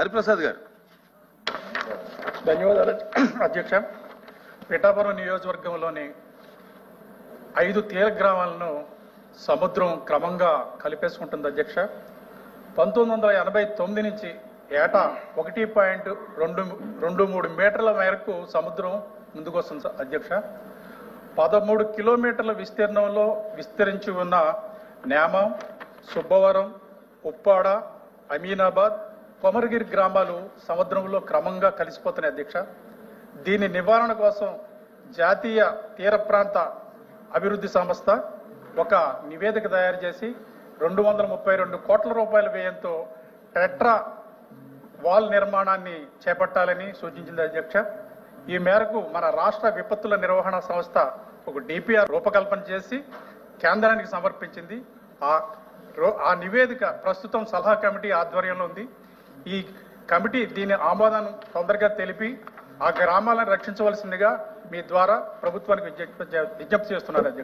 హరిప్రసాద్ గారు. ధన్యవాదాలు అధ్యక్ష. పిఠాపురం నియోజకవర్గంలోని 5 తీర గ్రామాలను సముద్రం క్రమంగా కలిపేసుకుంటుంది అధ్యక్ష. 1989 నుంచి ఏటా 1.23 మీటర్ల మేరకు సముద్రం ముందుకు వస్తుంది అధ్యక్ష. 13 కిలోమీటర్ల విస్తీర్ణంలో విస్తరించి ఉన్న నేమం, సుబ్బవరం, ఉప్పాడ, అమీనాబాద్, కొమరగిరి గ్రామాలు సముద్రంలో క్రమంగా కలిసిపోతున్నాయి అధ్యక్ష. దీని నివారణ కోసం జాతీయ తీర ప్రాంత అభివృద్ధి సంస్థ ఒక నివేదిక తయారు చేసి 232 కోట్ల రూపాయల వ్యయంతో టెట్రా వాల్ నిర్మాణాన్ని చేపట్టాలని సూచించింది అధ్యక్ష. ఈ మేరకు మన రాష్ట్ర విపత్తుల నిర్వహణ సంస్థ ఒక డిపిఆర్ రూపకల్పన చేసి కేంద్రానికి సమర్పించింది. ఆ నివేదిక ప్రస్తుతం సలహా కమిటీ ఆధ్వర్యంలో ఉంది. ఈ కమిటీ దీని ఆమోదాన్ని తొందరగా తెలిపి ఆ గ్రామాలను రక్షించవలసిందిగా మీ ద్వారా ప్రభుత్వానికి విజ్ఞప్తి చేస్తున్నారు అధ్యక్ష.